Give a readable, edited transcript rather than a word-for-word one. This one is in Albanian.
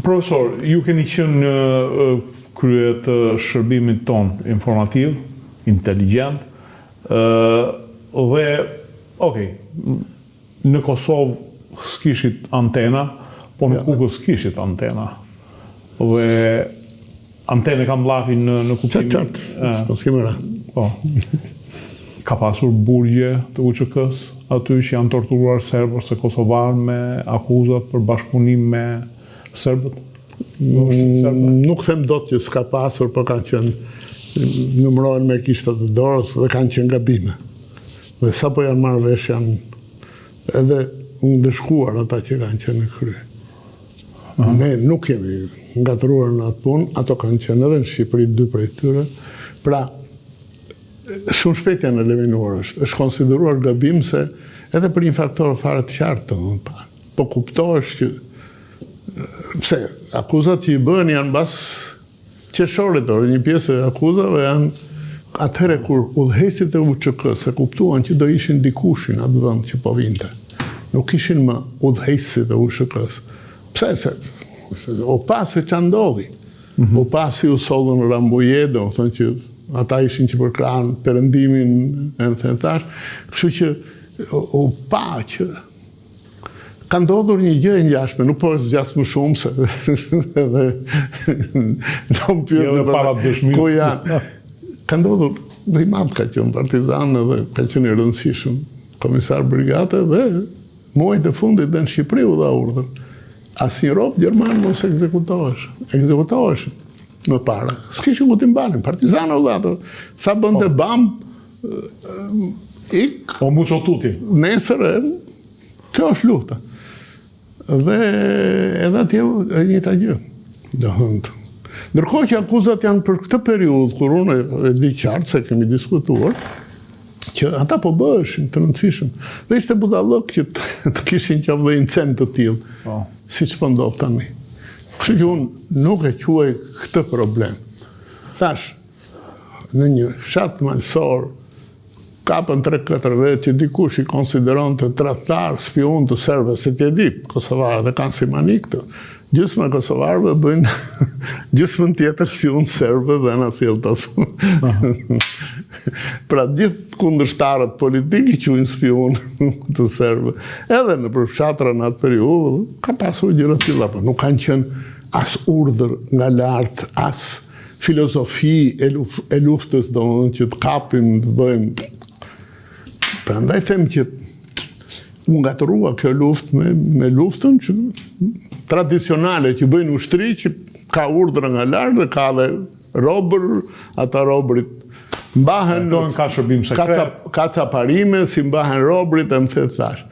Profesor, ju keni qenë në krye të shërbimit ton informativ, inteligjent, dhe, në Kosovë s'kishit antena, po në Kukës s'kishit antena. Dhe antene kam mllafi në kuptimin. Qartë, s'kemi ra. Po. Ka pasur burgje të UÇK-s aty që janë torturuar serbët se kosovarë me akuzat për bashkëpunim me serbët? Nuk them dot që s'ka pasur, por kanë qenë numërohen me kishtat e dorës dhe kanë qenë gabime. Dhe sa po janë marrë vesh janë edhe ndëshkuar ata që kanë qenë në krye. Ne nuk kemi ngatëruar në atë punë, ato kanë qenë edhe në Shqipëri, 2 prej tyre. Pra, shumë shpejt janë eliminuar, është konsideruar gabim se edhe për një faktor fare të qartë, po kuptohesh që pse akuzat që i bën janë bas qeshorit, një pjesë e akuzave janë atëherë kur udhëheqësit e UÇK-s e kuptuan që do ishin dikushin atë vend që po vinte. Nuk ishin më udhëheqësit e UÇK-s. Pse se o pasi që ndodhi. O pasi u sollën Rambuje, do të thonë që ata ishin që përkrahen perëndimin e në thentash, kështu që o pa që ka ndodhur një gjë e ngjashme, nuk po është zgjas më shumë se edhe do më pyet ku janë. Ka ndodhur dhe i madh ka qenë partizan dhe ka qenë i rëndësishëm komisar brigate dhe muajt e fundit dhe në Shqipëri u dha urdhër. Asnjë rob gjerman mos ekzekutohesh më para. S'kishin ku t'i mbalin, partizanë u dha. Sa bënte bam, O mucho tuti. Nesër, kjo është lufta. Dhe edhe atje e njëjta gjë. Ndërkohë që akuzat janë për këtë periudhë, kur unë e di qartë se kemi diskutuar, që ata po bëheshin të rëndësishëm. Dhe ishte budallëk që të kishin qoftë dhe incend të tillë, siç po ndodh tani. Kështu që unë nuk e quaj këtë problem. Thash, në një fshat malsor, kapën 3-4 vetë që dikush i konsideron të tradhtar, spion të serbëve, se t'je di, kosovarët e kanë si mani këtë. Gjysma kosovarëve bëjnë gjysmën tjetër spion serbëve dhe në sjelltas. Pra gjithë kundërshtarët politikë quajnë spion të serbëve. Edhe në përfshatra në atë periudhë ka pasur gjëra të tilla, por nuk kanë qenë as urdhër nga lart, as filozofi e luftës, domethënë që të kapim, të bëjmë. Prandaj them që u ngatërua kjo luftë me luftën që tradicionale që bëjnë ushtri që ka urdhra nga lart dhe ka dhe robër, ata robërit mbahen ka shërbim sekret. Ka caparime si mbahen robërit e më thash.